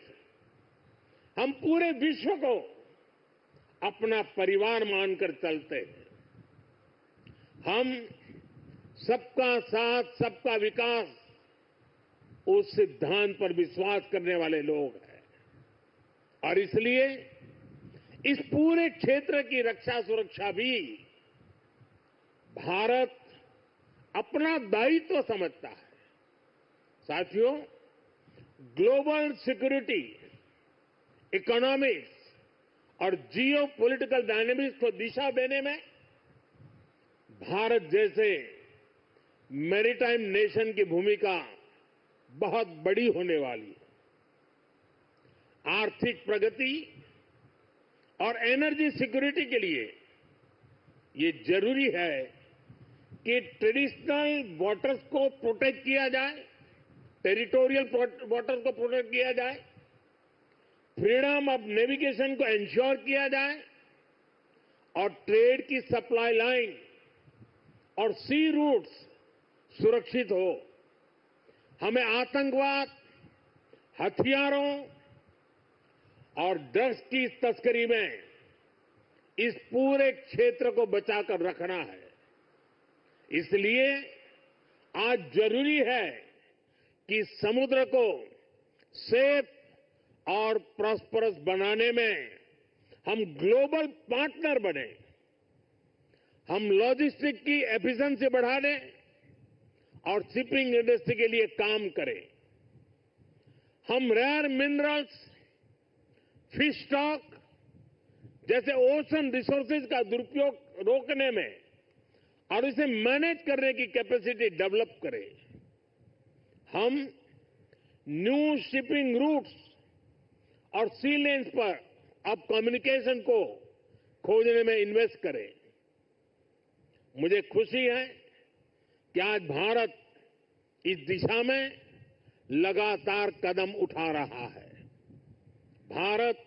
हम पूरे विश्व को अपना परिवार मानकर चलते हैं। हम सबका साथ, सबका विकास उस सिद्धांत पर विश्वास करने वाले लोग हैं और इसलिए इस पूरे क्षेत्र की रक्षा सुरक्षा भी भारत अपना दायित्व समझता है। साथियों, ग्लोबल सिक्योरिटी, इकोनॉमिक्स और जियो पॉलिटिकल डायनेमिक्स को दिशा देने में भारत जैसे मैरीटाइम नेशन की भूमिका बहुत बड़ी होने वाली है। आर्थिक प्रगति और एनर्जी सिक्योरिटी के लिए ये जरूरी है कि ट्रेडिशनल वाटर्स को प्रोटेक्ट किया जाए, टेरिटोरियल वाटर्स को प्रोटेक्ट किया जाए, फ्रीडम ऑफ नेविगेशन को इंश्योर किया जाए और ट्रेड की सप्लाई लाइन और सी रूट्स सुरक्षित हो। हमें आतंकवाद, हथियारों और ड्रग्स की तस्करी में इस पूरे क्षेत्र को बचाकर रखना है। इसलिए आज जरूरी है कि समुद्र को सेफ और प्रॉस्परस बनाने में हम ग्लोबल पार्टनर बने। हम लॉजिस्टिक की एफिशिएंसी बढ़ाने और शिपिंग इंडस्ट्री के लिए काम करें। हम रेयर मिनरल्स, फिश स्टॉक जैसे ओशन रिसोर्सेज का दुरुपयोग रोकने में और इसे मैनेज करने की कैपेसिटी डेवलप करें। हम न्यू शिपिंग रूट्स और सी लेन्स पर अब कम्युनिकेशन को खोजने में इन्वेस्ट करें। मुझे खुशी है कि आज भारत इस दिशा में लगातार कदम उठा रहा है। भारत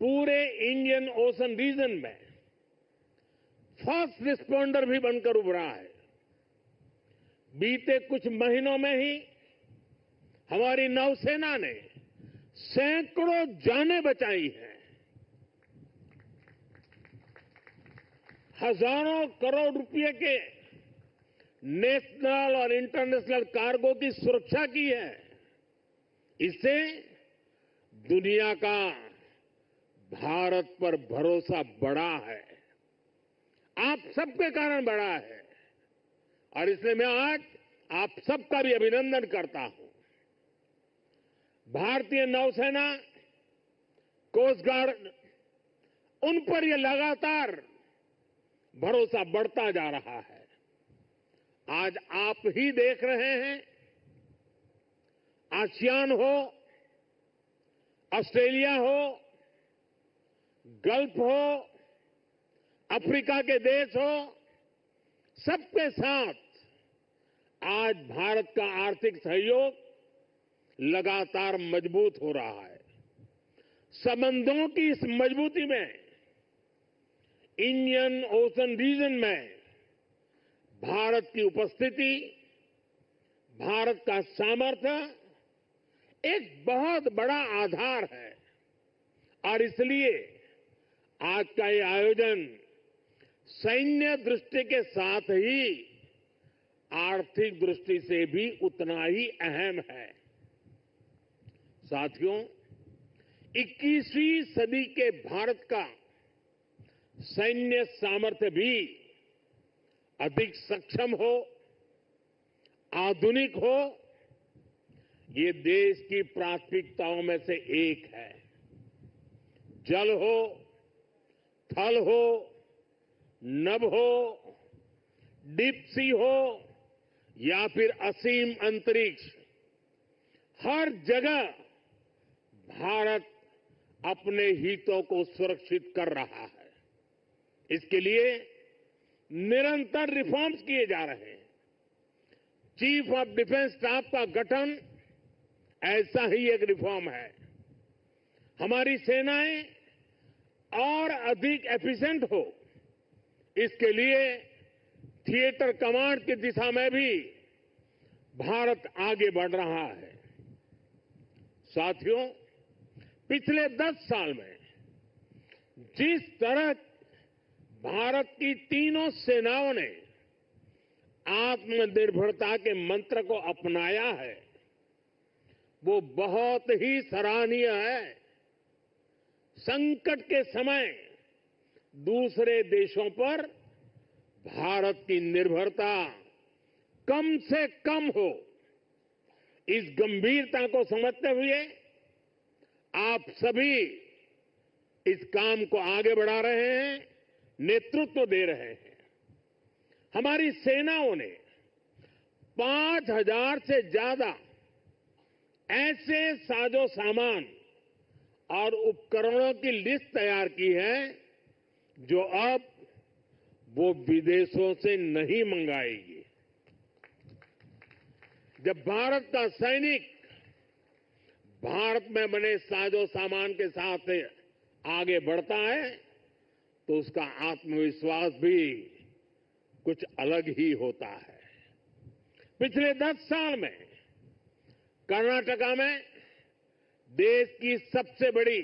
पूरे इंडियन ओशन रीजन में फर्स्ट रिस्पॉन्डर भी बनकर उभरा है। बीते कुछ महीनों में ही हमारी नौसेना ने सैकड़ों जानें बचाई हैं हजारों करोड़ रुपए के नेशनल और इंटरनेशनल कार्गो की सुरक्षा की है। इससे दुनिया का भारत पर भरोसा बढ़ा है, आप सबके कारण बढ़ा है, और इसलिए मैं आज आप सबका भी अभिनंदन करता हूं। भारतीय नौसेना, कोस्ट गार्ड, उन पर यह लगातार भरोसा बढ़ता जा रहा है। आज आप ही देख रहे हैं, आसियान हो, ऑस्ट्रेलिया हो, गल्फ हो, अफ्रीका के देश हो, सबके साथ आज भारत का आर्थिक सहयोग लगातार मजबूत हो रहा है। संबंधों की इस मजबूती में इंडियन ओशन रीजन में भारत की उपस्थिति, भारत का सामर्थ्य एक बहुत बड़ा आधार है, और इसलिए आज का ये आयोजन सैन्य दृष्टि के साथ ही आर्थिक दृष्टि से भी उतना ही अहम है। साथियों, 21वीं सदी के भारत का सैन्य सामर्थ्य भी अधिक सक्षम हो, आधुनिक हो, ये देश की प्राथमिकताओं में से एक है। जल हो, थल हो, नभ हो, डीप सी हो या फिर असीम अंतरिक्ष, हर जगह भारत अपने हितों को सुरक्षित कर रहा है। इसके लिए निरंतर रिफॉर्म्स किए जा रहे हैं। चीफ ऑफ डिफेंस स्टाफ का गठन ऐसा ही एक रिफॉर्म है। हमारी सेनाएं और अधिक एफिशिएंट हो, इसके लिए थिएटर कमांड की दिशा में भी भारत आगे बढ़ रहा है। साथियों, पिछले 10 साल में जिस तरह भारत की तीनों सेनाओं ने आत्मनिर्भरता के मंत्र को अपनाया है, वो बहुत ही सराहनीय है। संकट के समय दूसरे देशों पर भारत की निर्भरता कम से कम हो, इस गंभीरता को समझते हुए आप सभी इस काम को आगे बढ़ा रहे हैं, नेतृत्व दे रहे हैं। हमारी सेनाओं ने 5000 से ज्यादा ऐसे साजो सामान और उपकरणों की लिस्ट तैयार की है जो अब वो विदेशों से नहीं मंगाएगी। जब भारत का सैनिक भारत में बने साजो सामान के साथ आगे बढ़ता है तो उसका आत्मविश्वास भी कुछ अलग ही होता है। पिछले 10 साल में कर्नाटका में देश की सबसे बड़ी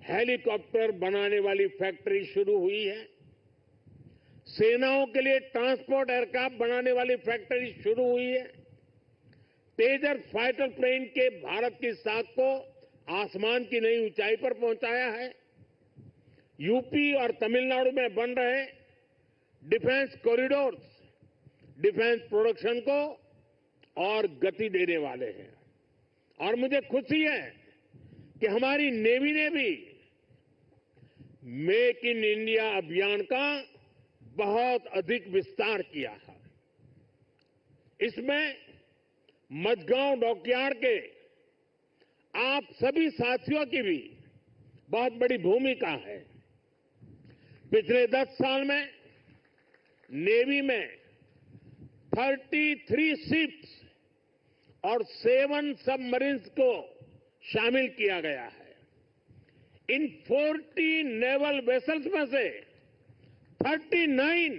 हेलीकॉप्टर बनाने वाली फैक्ट्री शुरू हुई है। सेनाओं के लिए ट्रांसपोर्ट एयरक्राफ्ट बनाने वाली फैक्ट्री शुरू हुई है। तेजस फाइटर प्लेन के भारत की साख को आसमान की नई ऊंचाई पर पहुंचाया है। यूपी और तमिलनाडु में बन रहे डिफेंस कॉरिडोर्स डिफेंस प्रोडक्शन को और गति देने वाले हैं। और मुझे खुशी है कि हमारी नेवी ने भी मेक इन इंडिया अभियान का बहुत अधिक विस्तार किया है। इसमें मझगांव डॉकयार्ड के आप सभी साथियों की भी बहुत बड़ी भूमिका है। पिछले 10 साल में नेवी में 33 शिप्स और 7 सबमरीन्स को शामिल किया गया है। इन 40 नेवल वेसल्स में से 39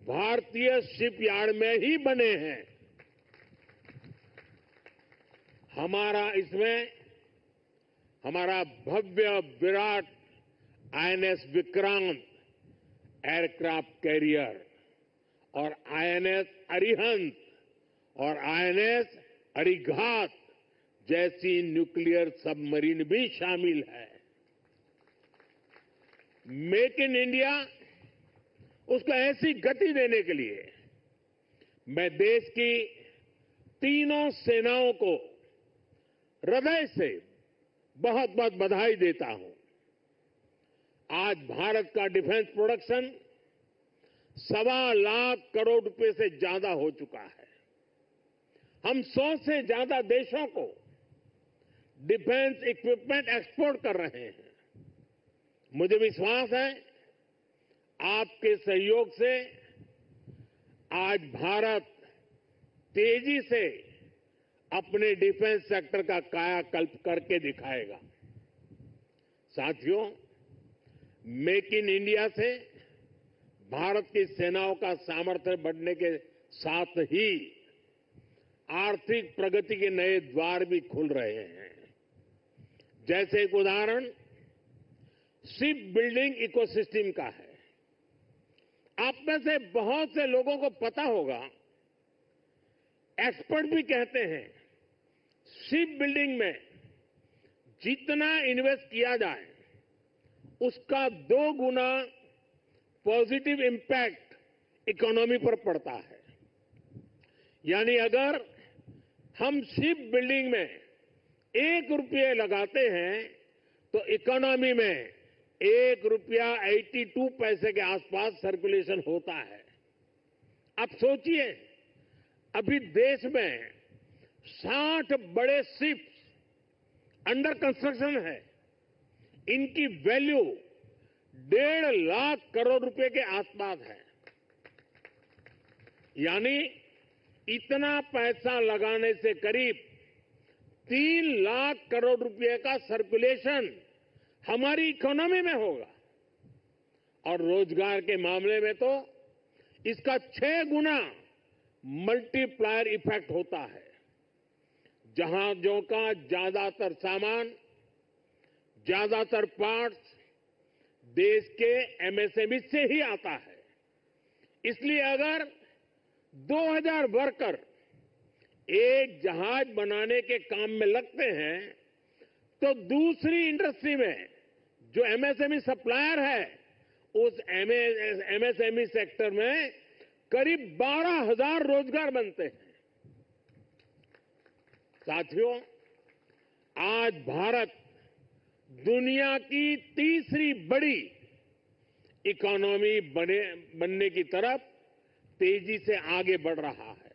भारतीय शिपयार्ड में ही बने हैं। हमारा भव्य विराट आईएनएस विक्रांत एयरक्राफ्ट कैरियर और आईएनएस अरिहंत और आईएनएस अरिघात जैसी न्यूक्लियर सबमरीन भी शामिल है। मेक इन इंडिया उसको ऐसी गति देने के लिए मैं देश की तीनों सेनाओं को हृदय से बहुत बहुत बधाई देता हूं। आज भारत का डिफेंस प्रोडक्शन 1.25 लाख करोड़ रुपए से ज्यादा हो चुका है। हम 100 से ज्यादा देशों को डिफेंस इक्विपमेंट एक्सपोर्ट कर रहे हैं। मुझे विश्वास है आपके सहयोग से आज भारत तेजी से अपने डिफेंस सेक्टर का कायाकल्प करके दिखाएगा। साथियों, मेक इन इंडिया से भारत की सेनाओं का सामर्थ्य बढ़ने के साथ ही आर्थिक प्रगति के नए द्वार भी खुल रहे हैं। जैसे एक उदाहरण शिप बिल्डिंग इकोसिस्टम का है। आप में से बहुत से लोगों को पता होगा, एक्सपर्ट भी कहते हैं शिप बिल्डिंग में जितना इन्वेस्ट किया जाए उसका 2 गुना पॉजिटिव इंपैक्ट इकोनॉमी पर पड़ता है। यानी अगर हम शिप बिल्डिंग में 1 रुपये लगाते हैं तो इकोनॉमी में 1 रुपया 82 पैसे के आसपास सर्कुलेशन होता है। अब सोचिए, अभी देश में 60 बड़े शिप्स अंडर कंस्ट्रक्शन है। इनकी वैल्यू 1.5 लाख करोड़ रुपए के आसपास है। यानी इतना पैसा लगाने से करीब 3 लाख करोड़ रुपए का सर्कुलेशन हमारी इकोनॉमी में होगा। और रोजगार के मामले में तो इसका 6 गुना मल्टीप्लायर इफेक्ट होता है। जहाजों का ज्यादातर सामान, ज्यादातर पार्ट्स देश के एमएसएमई से ही आता है। इसलिए अगर 2000 वर्कर एक जहाज बनाने के काम में लगते हैं तो दूसरी इंडस्ट्री में जो एमएसएमई सप्लायर है उस एमएसएमई सेक्टर में करीब 12,000 रोजगार बनते हैं। साथियों, आज भारत दुनिया की तीसरी बड़ी इकोनॉमी बनने की तरफ तेजी से आगे बढ़ रहा है।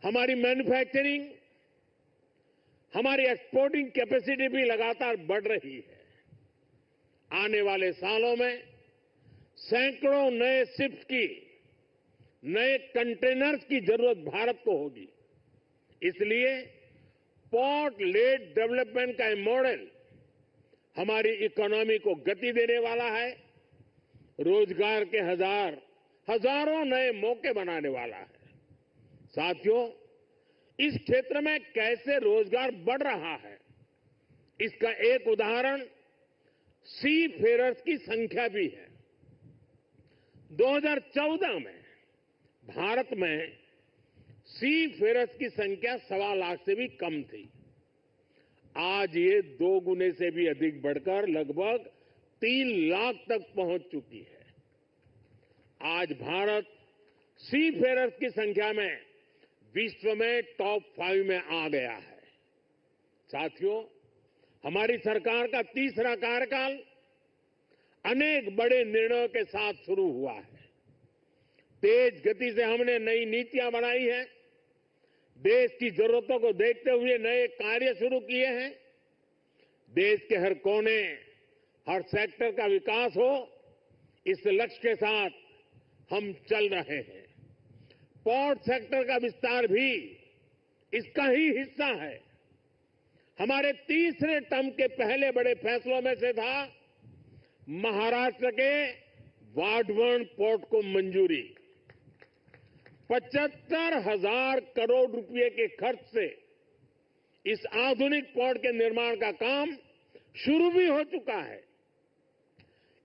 हमारी मैन्युफैक्चरिंग, हमारी एक्सपोर्टिंग कैपेसिटी भी लगातार बढ़ रही है। आने वाले सालों में सैकड़ों नए शिप्स की, नए कंटेनर्स की जरूरत भारत को होगी। इसलिए पोर्ट लेड डेवलपमेंट का मॉडल हमारी इकोनॉमी को गति देने वाला है, रोजगार के हजारों नए मौके बनाने वाला है। साथियों, इस क्षेत्र में कैसे रोजगार बढ़ रहा है, इसका एक उदाहरण सी फेरर्स की संख्या भी है। 2014 में भारत में सी फेरर्स की संख्या 1.25 लाख से भी कम थी। आज ये 2 गुने से भी अधिक बढ़कर लगभग 3 लाख तक पहुंच चुकी है। आज भारत सी फेरर्स की संख्या में विश्व में टॉप 5 में आ गया है। साथियों, हमारी सरकार का तीसरा कार्यकाल अनेक बड़े निर्णयों के साथ शुरू हुआ है। तेज गति से हमने नई नीतियां बनाई हैं, देश की जरूरतों को देखते हुए नए कार्य शुरू किए हैं। देश के हर कोने, हर सेक्टर का विकास हो, इस लक्ष्य के साथ हम चल रहे हैं। पोर्ट सेक्टर का विस्तार भी इसका ही हिस्सा है। हमारे तीसरे टर्म के पहले बड़े फैसलों में से था महाराष्ट्र के वाढवण पोर्ट को मंजूरी। 75,000 करोड़ रुपए के खर्च से इस आधुनिक पोर्ट के निर्माण का काम शुरू भी हो चुका है।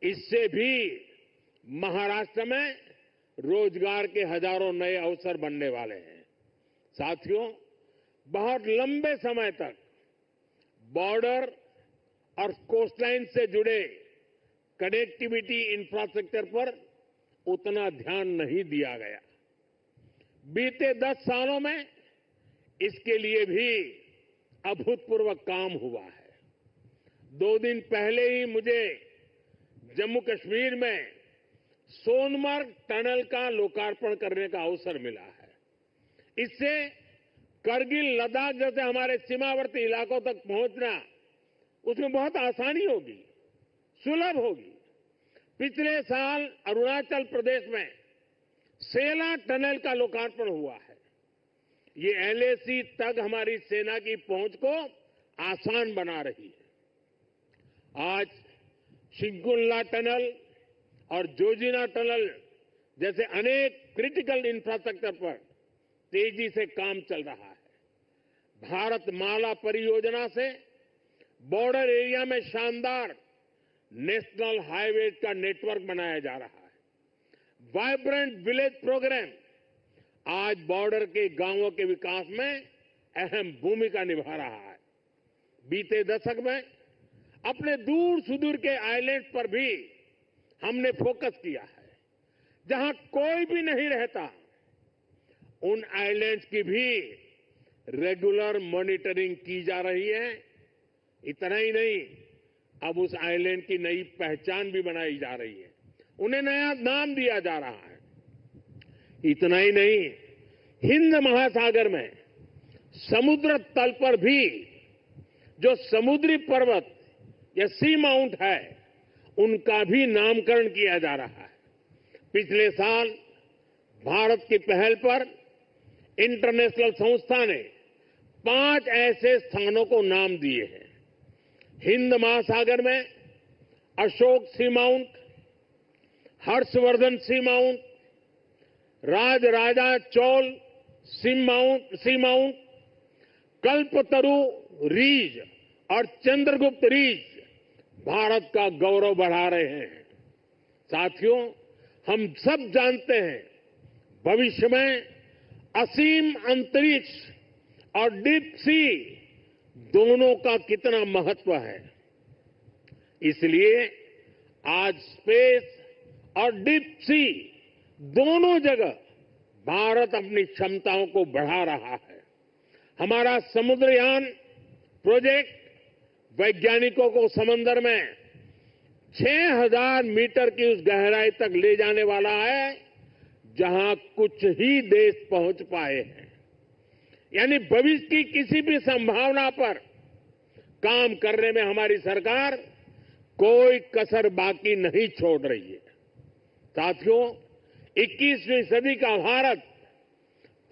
इससे भी महाराष्ट्र में रोजगार के हजारों नए अवसर बनने वाले हैं। साथियों, बहुत लंबे समय तक बॉर्डर और कोस्टलाइन से जुड़े कनेक्टिविटी इंफ्रास्ट्रक्चर पर उतना ध्यान नहीं दिया गया। बीते 10 सालों में इसके लिए भी अभूतपूर्व काम हुआ है। 2 दिन पहले ही मुझे जम्मू कश्मीर में सोनमर्ग टनल का लोकार्पण करने का अवसर मिला है। इससे करगिल, लद्दाख जैसे हमारे सीमावर्ती इलाकों तक पहुंचना उसमें बहुत आसानी होगी, सुलभ होगी। पिछले साल अरुणाचल प्रदेश में सेला टनल का लोकार्पण हुआ है। ये एलएसी तक हमारी सेना की पहुंच को आसान बना रही है। आज शिंकुल्ला टनल और जोजिना टनल जैसे अनेक क्रिटिकल इंफ्रास्ट्रक्चर पर तेजी से काम चल रहा है। भारत माला परियोजना से बॉर्डर एरिया में शानदार नेशनल हाईवे का नेटवर्क बनाया जा रहा है। वाइब्रेंट विलेज प्रोग्राम आज बॉर्डर के गांवों के विकास में अहम भूमिका निभा रहा है। बीते दशक में अपने दूर सुदूर के आइलैंड पर भी हमने फोकस किया है। जहां कोई भी नहीं रहता, उन आइलैंड्स की भी रेगुलर मॉनिटरिंग की जा रही है। इतना ही नहीं, अब उस आइलैंड की नई पहचान भी बनाई जा रही है, उन्हें नया नाम दिया जा रहा है। इतना ही नहीं, हिंद महासागर में समुद्र तल पर भी जो समुद्री पर्वत या सी माउंट है, उनका भी नामकरण किया जा रहा है। पिछले साल भारत की पहल पर इंटरनेशनल संस्था ने 5 ऐसे स्थानों को नाम दिए हैं। हिंद महासागर में अशोक सी माउंट, हर्षवर्धन सी माउंट, राजराजा चोल सी माउंट, कल्पतरु रीज और चंद्रगुप्त रीज भारत का गौरव बढ़ा रहे हैं। साथियों, हम सब जानते हैं भविष्य में असीम अंतरिक्ष और डीप सी दोनों का कितना महत्व है। इसलिए आज स्पेस और डीप सी दोनों जगह भारत अपनी क्षमताओं को बढ़ा रहा है। हमारा समुद्रयान प्रोजेक्ट वैज्ञानिकों को समंदर में 6000 मीटर की उस गहराई तक ले जाने वाला है जहां कुछ ही देश पहुंच पाए हैं। यानी भविष्य की किसी भी संभावना पर काम करने में हमारी सरकार कोई कसर बाकी नहीं छोड़ रही है। साथियों, 21वीं सदी का भारत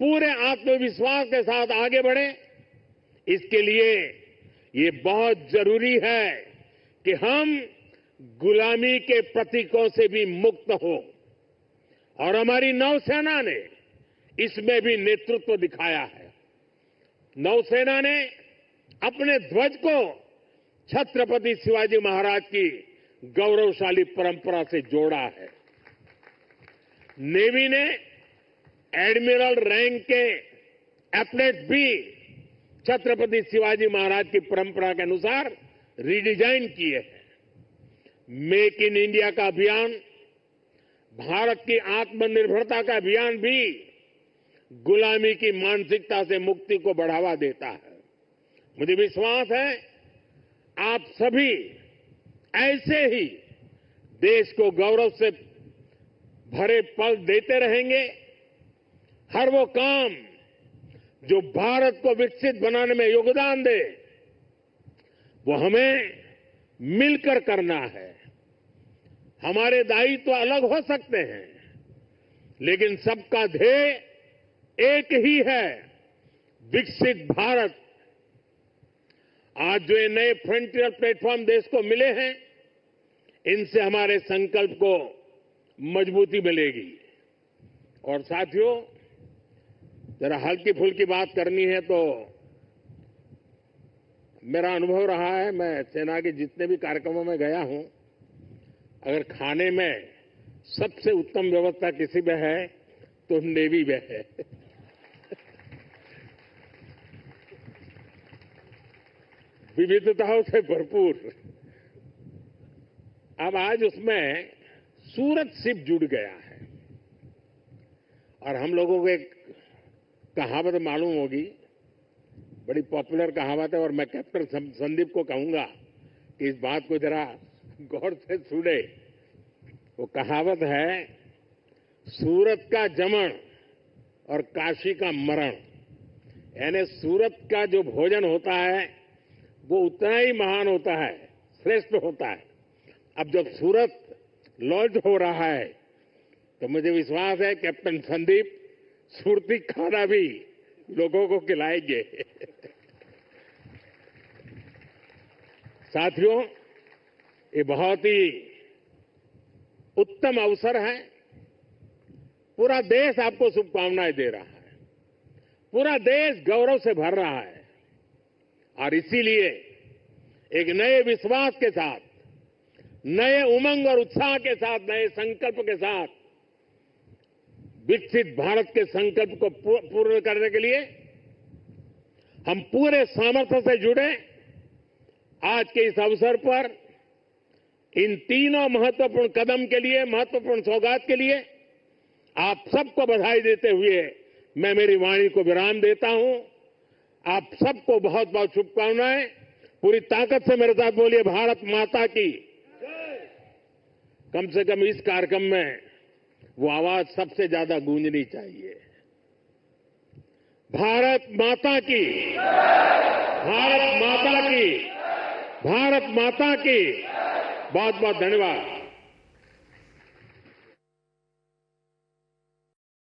पूरे आत्मविश्वास के साथ आगे बढ़े, इसके लिए ये बहुत जरूरी है कि हम गुलामी के प्रतीकों से भी मुक्त हो। और हमारी नौसेना ने इसमें भी नेतृत्व दिखाया है। नौसेना ने अपने ध्वज को छत्रपति शिवाजी महाराज की गौरवशाली परंपरा से जोड़ा है। नेवी ने एडमिरल रैंक के एप्लेट भी छत्रपति शिवाजी महाराज की परंपरा के अनुसार रिडिजाइन किए हैं। मेक इन इंडिया का अभियान, भारत की आत्मनिर्भरता का अभियान भी गुलामी की मानसिकता से मुक्ति को बढ़ावा देता है। मुझे विश्वास है आप सभी ऐसे ही देश को गौरव से भरे पल देते रहेंगे। हर वो काम जो भारत को विकसित बनाने में योगदान दे, वो हमें मिलकर करना है। हमारे दायित्व अलग हो सकते हैं, लेकिन सबका ध्येय एक ही है, विकसित भारत। आज जो ये नए फ्रंटियर प्लेटफॉर्म देश को मिले हैं, इनसे हमारे संकल्प को मजबूती मिलेगी। और साथियों, जरा हल्की फुल्की बात करनी है तो मेरा अनुभव रहा है, मैं सेना के जितने भी कार्यक्रमों में गया हूं, अगर खाने में सबसे उत्तम व्यवस्था किसी में है तो नेवी में है। विविधताओं से भरपूर। अब आज उसमें सूरत शिप जुड़ गया है और हम लोगों को एक कहावत मालूम होगी, बड़ी पॉपुलर कहावत है, और मैं कैप्टन संदीप को कहूंगा कि इस बात को जरा गौर से सुने। वो कहावत है, सूरत का जमण और काशी का मरण। यानी सूरत का जो भोजन होता है वो उतना ही महान होता है, श्रेष्ठ होता है। अब जब सूरत लॉन्च हो रहा है तो मुझे विश्वास है कैप्टन संदीप सुरती खाना भी लोगों को खिलाएंगे। साथियों, ये बहुत ही उत्तम अवसर है। पूरा देश आपको शुभकामनाएं दे रहा है, पूरा देश गौरव से भर रहा है और इसीलिए एक नए विश्वास के साथ, नए उमंग और उत्साह के साथ, नए संकल्प के साथ विकसित भारत के संकल्प को पूर्ण करने के लिए हम पूरे सामर्थ्य से जुड़े। आज के इस अवसर पर इन तीनों महत्वपूर्ण कदम के लिए, महत्वपूर्ण सौगात के लिए आप सबको बधाई देते हुए मैं मेरी वाणी को विराम देता हूं। आप सबको बहुत बहुत शुभकामनाएं। पूरी ताकत से मेरे साथ बोलिए, भारत माता की। कम से कम इस कार्यक्रम में वो आवाज सबसे ज्यादा गूंजनी चाहिए। भारत माता की, भारत माता की, भारत माता की। बहुत बहुत धन्यवाद।